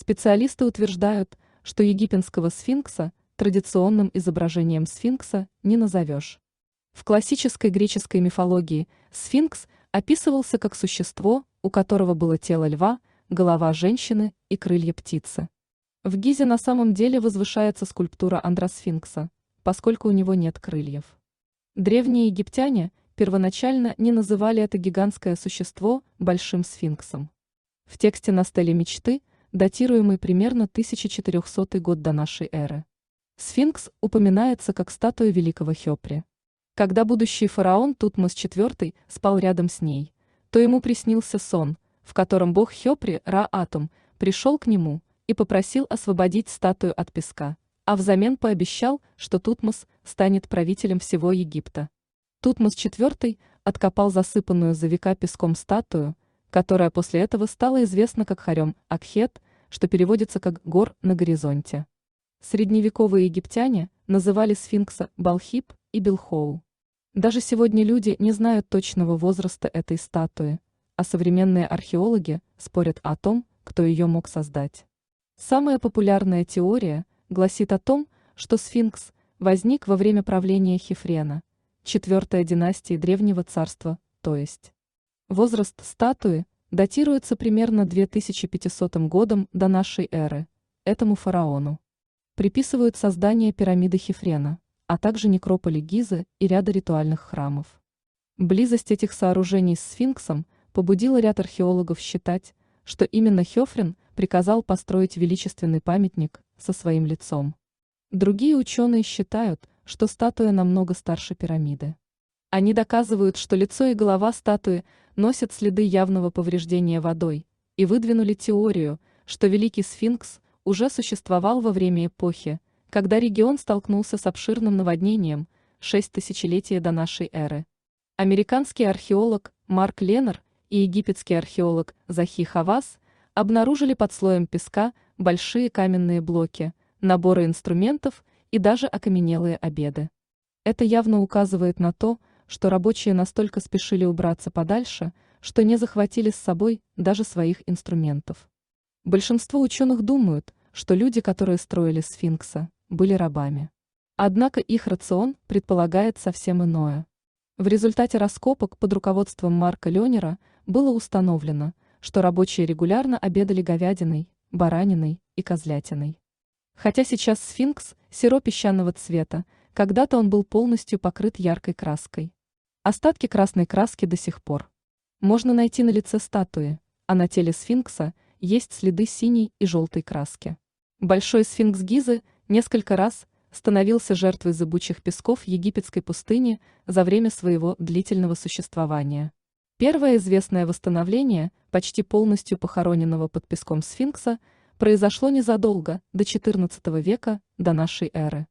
Специалисты утверждают, что египетского сфинкса традиционным изображением сфинкса не назовешь. В классической греческой мифологии сфинкс описывался как существо, у которого было тело льва, голова женщины и крылья птицы. В Гизе на самом деле возвышается скульптура андросфинкса, поскольку у него нет крыльев. Древние египтяне первоначально не называли это гигантское существо большим сфинксом. В тексте на стеле мечты, датируемый примерно 1400 год до нашей эры, сфинкс упоминается как статуя великого Хеопри. Когда будущий фараон Тутмос IV спал рядом с ней, то ему приснился сон, в котором бог Хеопри Ра-Атум пришел к нему и попросил освободить статую от песка, а взамен пообещал, что Тутмос станет правителем всего Египта. Тутмос IV откопал засыпанную за века песком статую, которая после этого стала известна как Хорем-Акхет, что переводится как «гор на горизонте». Средневековые египтяне называли сфинкса Балхип и Билхоу. Даже сегодня люди не знают точного возраста этой статуи, а современные археологи спорят о том, кто ее мог создать. Самая популярная теория гласит о том, что сфинкс возник во время правления Хефрена, 4-й династии Древнего Царства, то есть. Возраст статуи датируется примерно 2500 годом до нашей эры. Этому фараону приписывают создание пирамиды Хефрена, а также некрополи Гизы и ряда ритуальных храмов. Близость этих сооружений с сфинксом побудила ряд археологов считать, что именно Хефрен приказал построить величественный памятник со своим лицом. Другие ученые считают, что статуя намного старше пирамиды. Они доказывают, что лицо и голова статуи носят следы явного повреждения водой, и выдвинули теорию, что Великий Сфинкс уже существовал во время эпохи, когда регион столкнулся с обширным наводнением 6 тысячелетий до нашей эры. Американский археолог Марк Леннер и египетский археолог Захи Хавас обнаружили под слоем песка большие каменные блоки, наборы инструментов и даже окаменелые обеды. Это явно указывает на то, что рабочие настолько спешили убраться подальше, что не захватили с собой даже своих инструментов. Большинство ученых думают, что люди, которые строили сфинкса, были рабами. Однако их рацион предполагает совсем иное. В результате раскопок под руководством Марка Леннера было установлено, что рабочие регулярно обедали говядиной, бараниной и козлятиной. Хотя сейчас сфинкс серо-песчаного цвета, когда-то он был полностью покрыт яркой краской. Остатки красной краски до сих пор можно найти на лице статуи, а на теле сфинкса есть следы синей и желтой краски. Большой сфинкс Гизы несколько раз становился жертвой зыбучих песков египетской пустыни за время своего длительного существования. Первое известное восстановление почти полностью похороненного под песком сфинкса произошло незадолго до XIV века до нашей эры.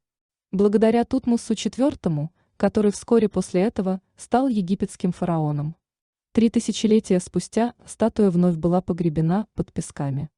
Благодаря Тутмосу IV, который вскоре после этого стал египетским фараоном. 3 тысячелетия спустя статуя вновь была погребена под песками.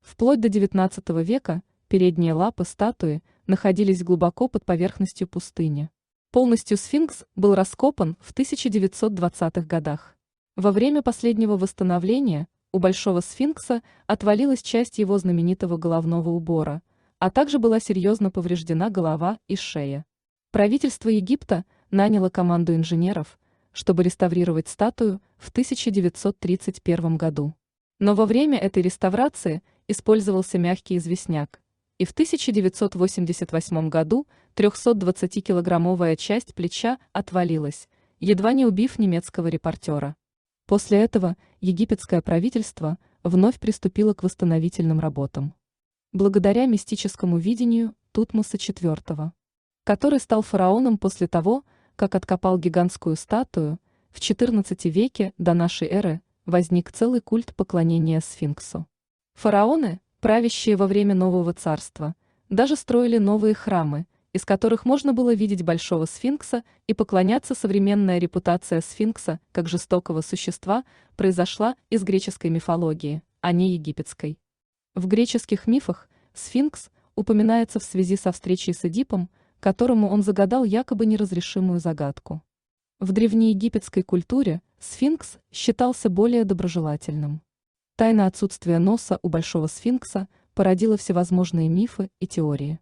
Вплоть до XIX века передние лапы статуи находились глубоко под поверхностью пустыни. Полностью сфинкс был раскопан в 1920-х годах. Во время последнего восстановления у Большого сфинкса отвалилась часть его знаменитого головного убора, а также была серьезно повреждена голова и шея. Правительство Египта наняло команду инженеров, чтобы реставрировать статую в 1931 году. Но во время этой реставрации использовался мягкий известняк, и в 1988 году 320-килограммовая часть плеча отвалилась, едва не убив немецкого репортера. После этого египетское правительство вновь приступило к восстановительным работам. Благодаря мистическому видению Тутмоса IV, который стал фараоном после того, как откопал гигантскую статую, в XIV веке до нашей эры возник целый культ поклонения сфинксу. Фараоны, правящие во время Нового Царства, даже строили новые храмы, из которых можно было видеть Большого сфинкса и поклоняться. Современная репутация сфинкса как жестокого существа произошла из греческой мифологии, а не египетской. В греческих мифах сфинкс упоминается в связи со встречей с Эдипом, которому он загадал якобы неразрешимую загадку. В древнеегипетской культуре сфинкс считался более доброжелательным. Тайна отсутствия носа у Большого сфинкса породило всевозможные мифы и теории.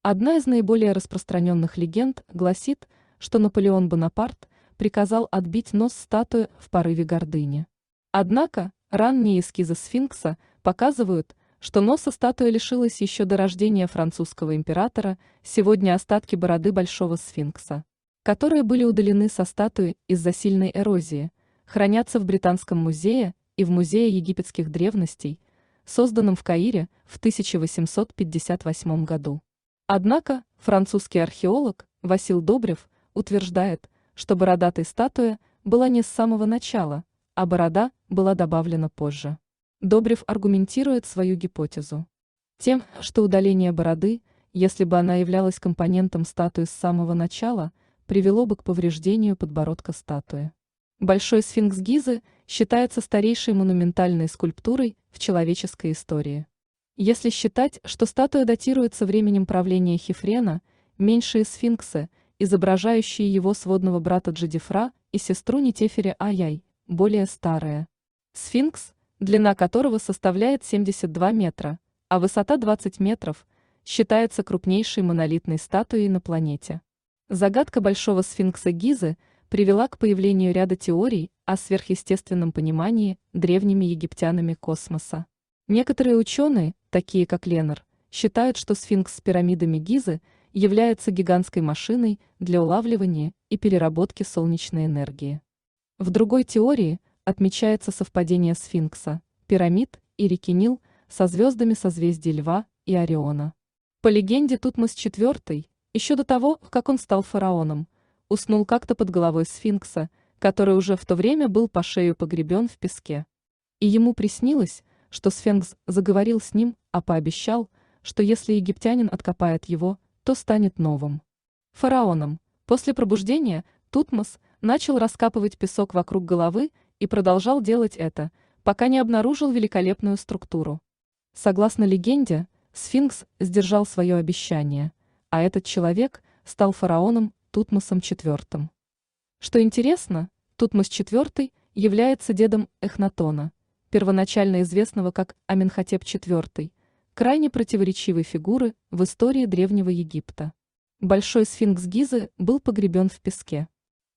Одна из наиболее распространенных легенд гласит, что Наполеон Бонапарт приказал отбить нос статуи в порыве гордыни. Однако, ранние эскизы сфинкса показывают, что носа статуя лишилась еще до рождения французского императора. Сегодня остатки бороды Большого сфинкса, которые были удалены со статуи из-за сильной эрозии, хранятся в Британском музее и в Музее египетских древностей, созданном в Каире в 1858 году. Однако французский археолог Васил Добрев утверждает, что бородатая статуя была не с самого начала, а борода была добавлена позже. Добрев аргументирует свою гипотезу тем, что удаление бороды, если бы она являлась компонентом статуи с самого начала, привело бы к повреждению подбородка статуи. Большой сфинкс Гизы считается старейшей монументальной скульптурой в человеческой истории. Если считать, что статуя датируется временем правления Хефрена, меньшие сфинксы, изображающие его сводного брата Джедифра и сестру Нетефери Аяй, более старые. Сфинкс, длина которого составляет 72 метра, а высота 20 метров, считается крупнейшей монолитной статуей на планете. Загадка Большого сфинкса Гизы привела к появлению ряда теорий о сверхъестественном понимании древними египтянами космоса. Некоторые ученые, такие как Леннер, считают, что сфинкс с пирамидами Гизы является гигантской машиной для улавливания и переработки солнечной энергии. В другой теории отмечается совпадение сфинкса, пирамид и реки Нил со звездами созвездий Льва и Ориона. По легенде, Тутмос IV, еще до того, как он стал фараоном, уснул как-то под головой сфинкса, который уже в то время был по шею погребен в песке. И ему приснилось, что сфинкс заговорил с ним, а пообещал, что если египтянин откопает его, то станет новым фараоном. После пробуждения Тутмос начал раскапывать песок вокруг головы и продолжал делать это, пока не обнаружил великолепную структуру. Согласно легенде, сфинкс сдержал свое обещание, а этот человек стал фараоном Тутмосом IV. Что интересно, Тутмос IV является дедом Эхнатона, первоначально известного как Аменхотеп IV, крайне противоречивой фигуры в истории Древнего Египта. Большой сфинкс Гизы был погребен в песке.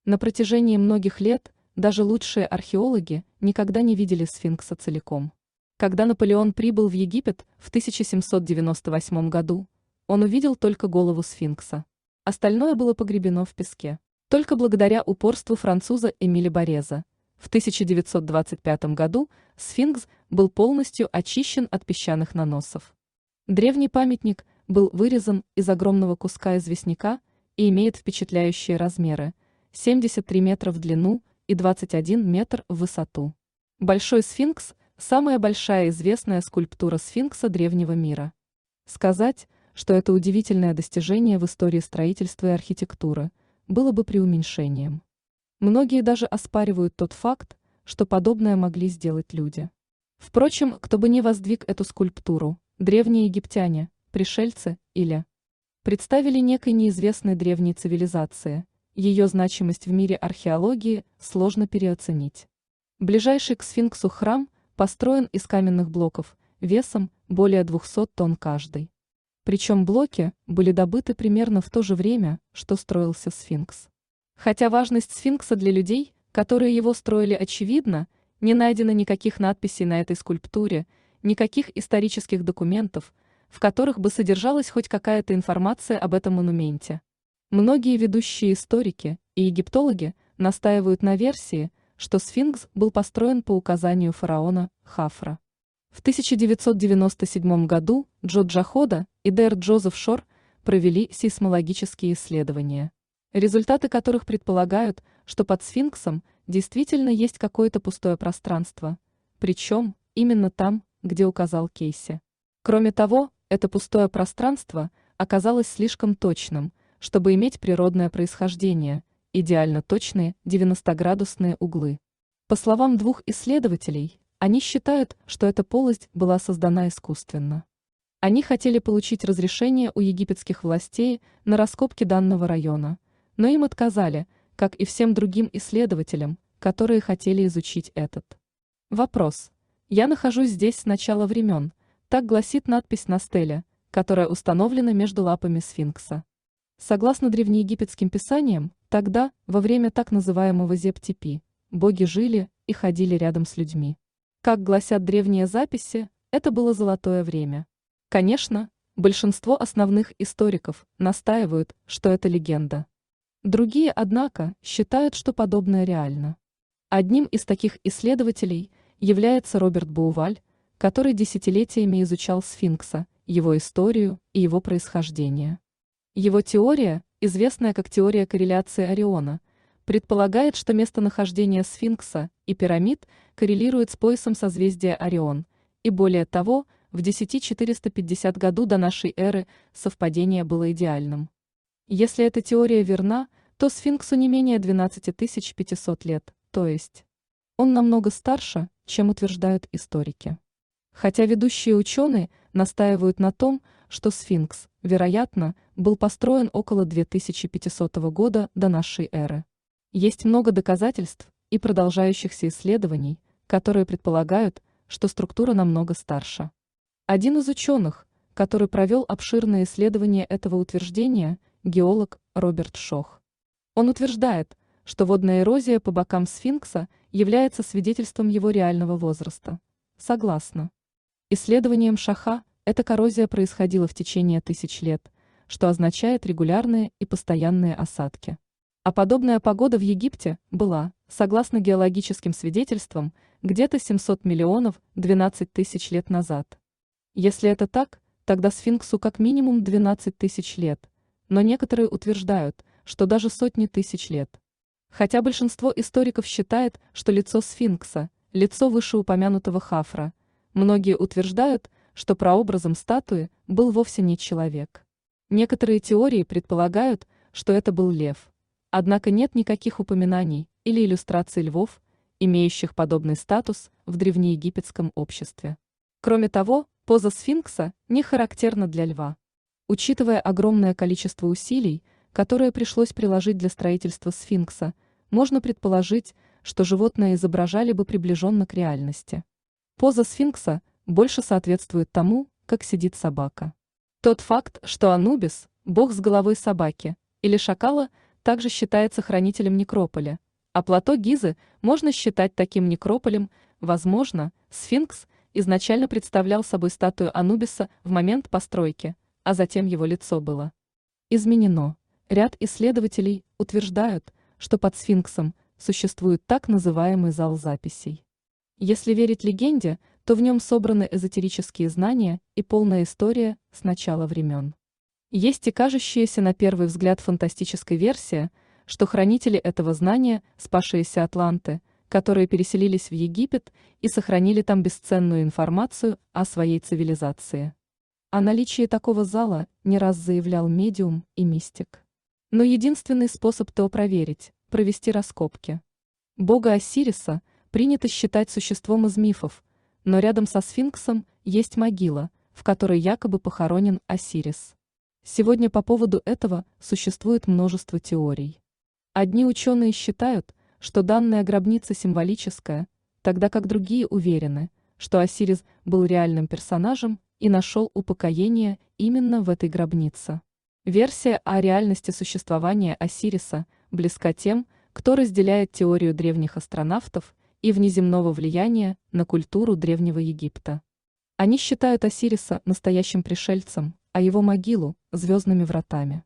На протяжении многих лет даже лучшие археологи никогда не видели сфинкса целиком. Когда Наполеон прибыл в Египет в 1798 году, он увидел только голову сфинкса. Остальное было погребено в песке. Только благодаря упорству француза Эмиля Бореза в 1925 году сфинкс был полностью очищен от песчаных наносов. Древний памятник был вырезан из огромного куска известняка и имеет впечатляющие размеры – 73 метра в длину и 21 метр в высоту. Большой сфинкс – самая большая известная скульптура сфинкса древнего мира. Сказать, что это удивительное достижение в истории строительства и архитектуры, было бы преуменьшением. Многие даже оспаривают тот факт, что подобное могли сделать люди. Впрочем, кто бы ни воздвиг эту скульптуру, древние египтяне, пришельцы или представили некой неизвестной древней цивилизации, ее значимость в мире археологии сложно переоценить. Ближайший к сфинксу храм построен из каменных блоков весом более 200 тонн каждый. Причем блоки были добыты примерно в то же время, что строился сфинкс. Хотя важность сфинкса для людей, которые его строили, очевидна, не найдено никаких надписей на этой скульптуре, никаких исторических документов, в которых бы содержалась хоть какая-то информация об этом монументе. Многие ведущие историки и египтологи настаивают на версии, что сфинкс был построен по указанию фараона Хафра. В 1997 году Джо Джахода и Дэр Джозеф Шор провели сейсмологические исследования, результаты которых предполагают, что под сфинксом действительно есть какое-то пустое пространство, причем именно там, где указал Кейси. Кроме того, это пустое пространство оказалось слишком точным, чтобы иметь природное происхождение, идеально точные 90-градусные углы. По словам двух исследователей, они считают, что эта полость была создана искусственно. Они хотели получить разрешение у египетских властей на раскопки данного района, но им отказали, как и всем другим исследователям, которые хотели изучить этот вопрос. Я нахожусь здесь с начала времен, Так гласит надпись на стеле, которая установлена между лапами сфинкса. Согласно древнеегипетским писаниям, тогда, во время так называемого Зептипи, боги жили и ходили рядом с людьми. Как гласят древние записи, это было золотое время. Конечно, большинство основных историков настаивают, что это легенда. Другие, однако, считают, что подобное реально. Одним из таких исследователей является Роберт Боуваль, который десятилетиями изучал сфинкса, его историю и его происхождение. Его теория, известная как теория корреляции Ориона, предполагает, что местонахождение сфинкса и пирамид коррелирует с поясом созвездия Орион, и более того, в 10450 году до нашей эры совпадение было идеальным. Если эта теория верна, то сфинксу не менее 12500 лет, то есть он намного старше, чем утверждают историки. Хотя ведущие ученые настаивают на том, что сфинкс, вероятно, был построен около 2500 года до нашей эры. Есть много доказательств и продолжающихся исследований, которые предполагают, что структура намного старше. Один из ученых, который провел обширное исследование этого утверждения, геолог Роберт Шох. Он утверждает, что водная эрозия по бокам сфинкса является свидетельством его реального возраста. Согласно исследованиям Шоха, эта коррозия происходила в течение тысяч лет, что означает регулярные и постоянные осадки. А подобная погода в Египте была, согласно геологическим свидетельствам, где-то 700 миллионов 12 тысяч лет назад. Если это так, тогда сфинксу как минимум 12 тысяч лет, но некоторые утверждают, что даже сотни тысяч лет. Хотя большинство историков считает, что лицо сфинкса, лицо вышеупомянутого Хафра, многие утверждают, что прообразом статуи был вовсе не человек. Некоторые теории предполагают, что это был лев. Однако нет никаких упоминаний или иллюстраций львов, имеющих подобный статус в древнеегипетском обществе. Кроме того, поза сфинкса не характерна для льва. Учитывая огромное количество усилий, которое пришлось приложить для строительства сфинкса, можно предположить, что животное изображали бы приближенно к реальности. Поза сфинкса больше соответствует тому, как сидит собака. Тот факт, что Анубис, бог с головой собаки, или шакала, также считается хранителем некрополя, а плато Гизы можно считать таким некрополем, возможно, сфинкс изначально представлял собой статую Анубиса в момент постройки, а затем его лицо было изменено. Ряд исследователей утверждают, что под сфинксом существует так называемый зал записей. Если верить легенде, то в нем собраны эзотерические знания и полная история с начала времен. Есть и кажущаяся на первый взгляд фантастическая версия, что хранители этого знания – спасшиеся атланты, которые переселились в Египет и сохранили там бесценную информацию о своей цивилизации. О наличии такого зала не раз заявлял медиум и мистик. Но единственный способ то проверить – провести раскопки. Бога Осириса принято считать существом из мифов, но рядом со сфинксом есть могила, в которой якобы похоронен Осирис. Сегодня по поводу этого существует множество теорий. Одни ученые считают, что данная гробница символическая, тогда как другие уверены, что Осирис был реальным персонажем и нашел упокоение именно в этой гробнице. Версия о реальности существования Осириса близка тем, кто разделяет теорию древних астронавтов и внеземного влияния на культуру Древнего Египта. Они считают Осириса настоящим пришельцем, а его могилу – звездными вратами.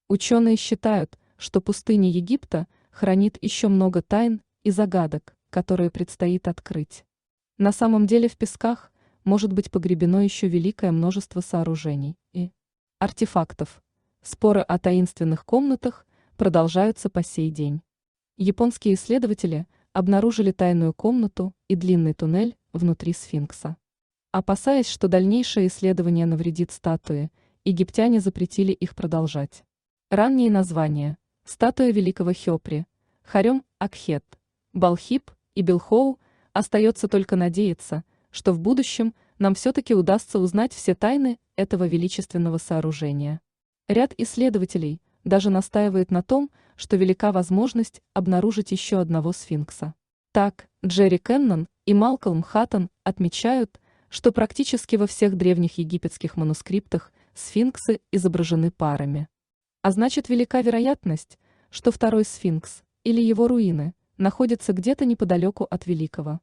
Ученые считают, что пустыня Египта хранит еще много тайн и загадок, которые предстоит открыть. На самом деле в песках может быть погребено еще великое множество сооружений и артефактов. Споры о таинственных комнатах продолжаются по сей день. Японские исследователи обнаружили тайную комнату и длинный туннель внутри сфинкса. Опасаясь, что дальнейшее исследование навредит статуе, египтяне запретили их продолжать. Ранние названия – статуя великого Хеопри, Харем Акхет, Балхип и Белхоу – остается только надеяться, что в будущем нам все-таки удастся узнать все тайны этого величественного сооружения. Ряд исследователей даже настаивает на том, что велика возможность обнаружить еще одного сфинкса. Так, Джерри Кеннон и Малкольм Хаттон отмечают, что практически во всех древних египетских манускриптах сфинксы изображены парами. А значит, велика вероятность, что второй сфинкс или его руины находятся где-то неподалеку от великого.